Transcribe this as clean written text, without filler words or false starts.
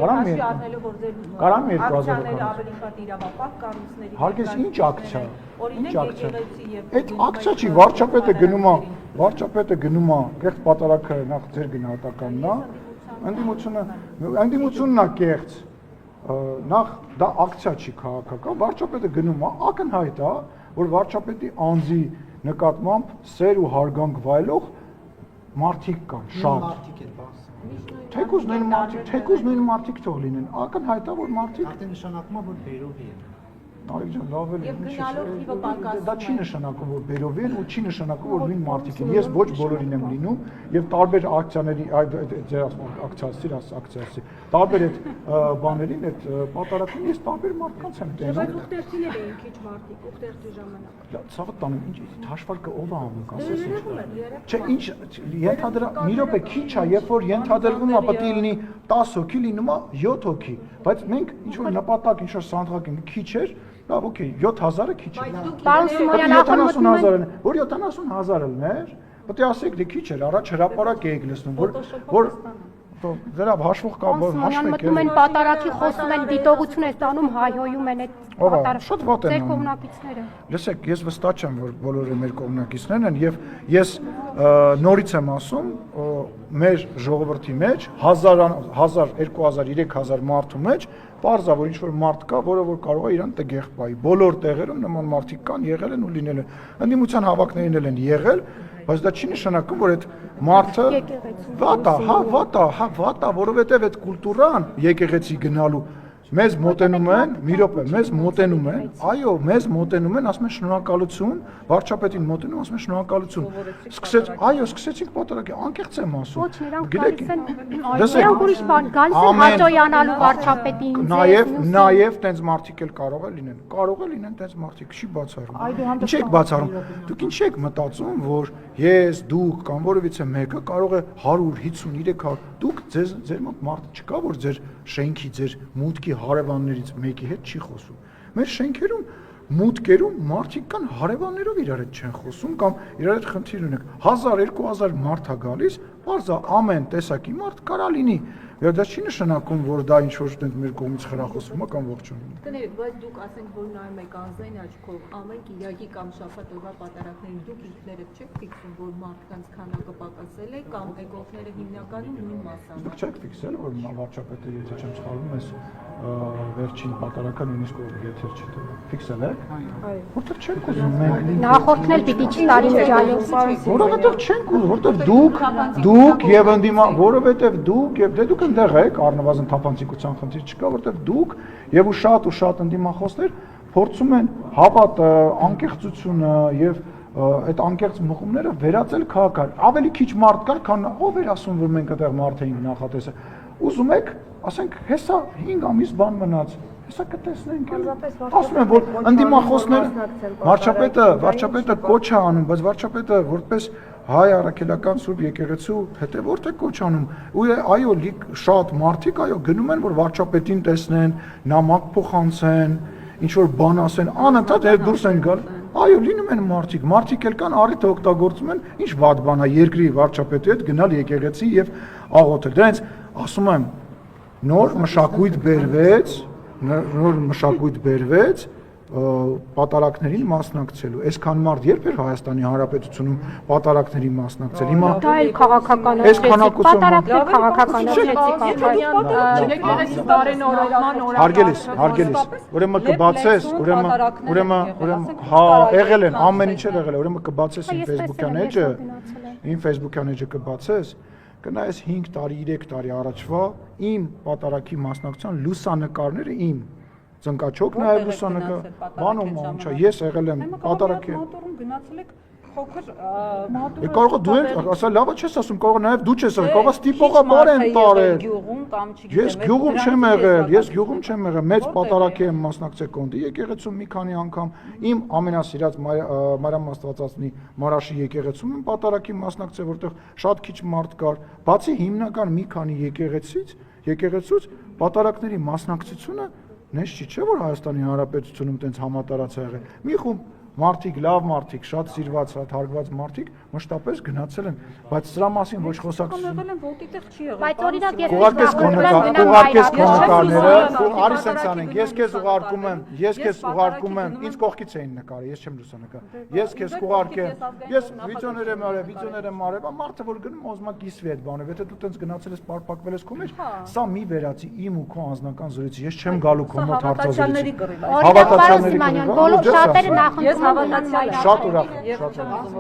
Կարամ 2000 ավելի շատ իրավապահ կառույցների հարգես ինչ ակցիա այդ ակցիա չի վարչապետը գնում է կեղծ պատարագը նախ ձեր գնահատականն է ընդդիմությունն է կեղծ նախ դա ակցիա չի քաղաքական վարչապետը գնում է ակնհայտ է որ վարչապետի անձի նկատմամբ սեր ու հարգանք վայելող մարդիկ կան շատ թեկուզ նույն մարդիկ թող լինեն ակնհայտ է որ մարդիկ արդեն նշանակում է որ բերովի են Նարեկ ջան, լավ է, դա չի նշանակում, որ բերովի են ու չի նշանակում, որ նույն մարդիկ են։ Ես ոչ բոլորին եմ լինում եւ տարբեր ակցիաների, ձեր ակցիասի, տարբեր այդ բաներին, այդ պատարակին ես տարբեր մարդկանց եմ տենում։ Բայց ուխտերցիներ էին քիչ մարդիկ, ուխտերցի ժամանակ։ Ցավը տանում, ինչ հաշվարկը ով է անում, ասես ինչ։ Չէ, ինչ ենթադրա, մի րոպե քիչ է, երբ որ ենթադրվում է պետք է լինի 10 հոգի, լինում է 7 հոգի, բայց մենք ինչ որ նպատակ, ինչ որ սանդղակ ենք, քիչ էր Լավ, օքեյ, 7000-ը քիչ է։ Պարոն Սիմոնյան, 70,000-ը, որ 70,000-ը լիներ, պետք է ասեք, դե քիչ էր, առաջ հրապարակ էիք լսնում, որ դրա հաշվող կա, որ հաշվեք։ Մտնում են պատարակի, խոսում են, դիտողություն է ստանում, հայհոյում են այդ պատարակը։ Շատ վատ են Ձեր կողմնակիցները։ Լսեք, ես վստահ եմ, որ բոլորը մեր կողմնակիցներն են եւ ես նորից եմ ասում, մեր ժողովրդի մեջ 1000, 2000, 3000 մարդու մեջ Պարզա, որ ինչ-որ մարդ կա, որը որ կարող է իրան տգեղ պայի։ Բոլոր տեղերում նման մարդիկ կան, եղել են ու լինել են։ Ընդդիմության հավաքներին էլ են եղել, բայց դա չի նշանակում, որ այդ մարդը վատ է, որովհետև այդ կուլտուրան եկեղեցի գնալու մեզ մոտենում են, մի րոպե, մեզ մոտենում են, այո, մեզ մոտենում են, ասում են շնորհակալություն, վարչապետին մոտենում, ասում են շնորհակալություն։ Սկսեցինք պատարակի, անկեղծ եմ ասում։ Ոչ, նրանք գալիս են, նրանք ուրիշ բան, գալիս են հաճոյանալու վարչապետին։ Նաև տենց մարդիկ էլ կարող է լինեն տենց մարդիկ, չի բացառում։ Ինչ եք բացառում։ Դուք ինչ եք մտածում, որ ես, դուք կամ որևիցե մեկը կարող է 100, 50, 300, դուք ձեր մոտ մարդ չկա, որ ձեր շենքի, ձեր մուտքի հարևաններից մեկի հետ չի խոսում։ Մեր շենքերում մուտքերում մարդիկ կան հարևաններով իրար հետ չեն խոսում կամ իրար հետ խնդիր ունեն 1000-2000 մարդ է գալիս, բարձա ամեն տեսակի մարդ կարա լինի։ Եվ դա չի նշանակում, որ դա ինչ որ մեր կողմից խրախուսվում է կամ ողջունում։ Կներեք, բայց դուք ասենք, որ նայում եք անձնային աչքով ամեն կիրակի կամ շաբաթօրվա պատարակներին դուք ինքներդ չեք ֆիքսում, որ մարդկանց քանակը պակասել է կամ եկողները հիմնականում նույն մասան։ Դուք չեք ֆիքսել, որ վարչապետը եթե չեմ սխալվում, այս վերջին պատարակը նույնիսկ եթեր չտա։ Ֆիքսել եք։ Այո։ Որտեղ չեք ուզում մենք Նախորդն էլ պիտի չտարի միջալով։ Որովհետև չենք ուզում, որովհետև դուք եւ ընդդիմա, որովհետև դուք եւ դե դուք ընդեղ եք, առնվազն թափանցիկության խնդիր չկա, որովհետև դուք եւ ու շատ ընդդիմախոսներ փորձում են հավատը, անկեղծությունը եւ այդ անկեղծ մղումները վերածել քաղաքական։ Ավելի քիչ մարդ կար, քան ով էր ասում, որ մենք այդտեղ մարդ էինք նախատեսել։ Ուզում եք, ասենք, հեսա 5 ամիս բան մնաց։ Հեսա կտեսնենք։ Ասում են, որ ընդդիմախոսները վարչապետը կոչ է անում, բայց վարչապետը որպես հայ առաքելական Սուրբ եկեղեցու հետևորդ է կոչ անում։ Ու այո, շատ մարդիկ այո գնում են, որ վարչապետին տեսնեն, նամակ փոխանցեն, ինչ որ բան ասեն, անընդհատ դուրս են գալ։ Այո, լինում են մարդիկ էլ կան, առիթը օգտագործում են, ինչ վատ բան է երկրի վարչապետի հետ գնալ եկեղեցի եւ աղոթել։ Դրանից ասում եմ, նոր մշակույթ բերվեց պատարակներին մասնակցելու։ Այսքան մարդ երբ էր Հայաստանի Հանրապետությունում պատարակներին մասնակցել։ Հիմա դա էլ քաղաքականացրեցիք, պատարակներ քաղաքականացրեցիք։ Հարգելիս, ուրեմն կբացես, ուրեմն հա, եղել են, ամեն ինչ եղել է, ուրեմն կբացես իմ Facebook-յան էջը կբացես, կնայես 5 տարի, 3 տարի առաջվա իմ պատարակի մասնակցության լուսանկարները իմ ծնկաչոք նաև լուսանկար, բանում ամչա, ես եղել եմ պատարակի։ Մոտորում գնացել եք փոքր կարող է դու էլ ասա լավը չես ասում, կարող է նաև դու չես եղել, կարող է ստիպողաբար են տարել։ Ես գյուղում չեմ եղել, մեծ պատարակի եմ մասնակցել կոնդի եկեղեցում մի քանի անգամ, իմ ամենասիրած Մարիամ Աստվածածնի Մարաշի եկեղեցում եմ պատարակի մասնակցել, որտեղ շատ քիչ մարդ կար, բացի հիմնական մի քանի եկեղեցուց պատարակների մասնակցությունը Նես չի չէ որ Հայաստանի Հանրապետությունում տենց համատարած ա եղել։ Մի խումբ մարդիկ, լավ մարդիկ, շատ սիրված, շատ հարգված մարդիկ մշտապես գնացել են, բայց սրա մասին ոչ խոսակցություն։ եղել են ոտի տեղ չի եղել։ Բայց օրինակ ես Ուղարկես նկարները, արի սենց անենք, ես քեզ ուղարկում եմ, ինձ կողքից էին նկարը, ես չեմ լուսանկար։ Ես քեզ կուղարկեմ, ես վիդեոներ եմ արել, մարդը որ գնում ոզմա կիսվի այդ բանով, եթե դու տենց գնացել ես պարպակվել ես քո մեջ, սա մի վերացի իմ ու քո անձնական զրույցի, ես չեմ գալու քո մոտ հարցազրույցի։ Օրինակ, պարոն Սիմոնյան, բոլոր շատերը նախընտրում են Շատ ուրախ եմ, շատ ուրախ եմ։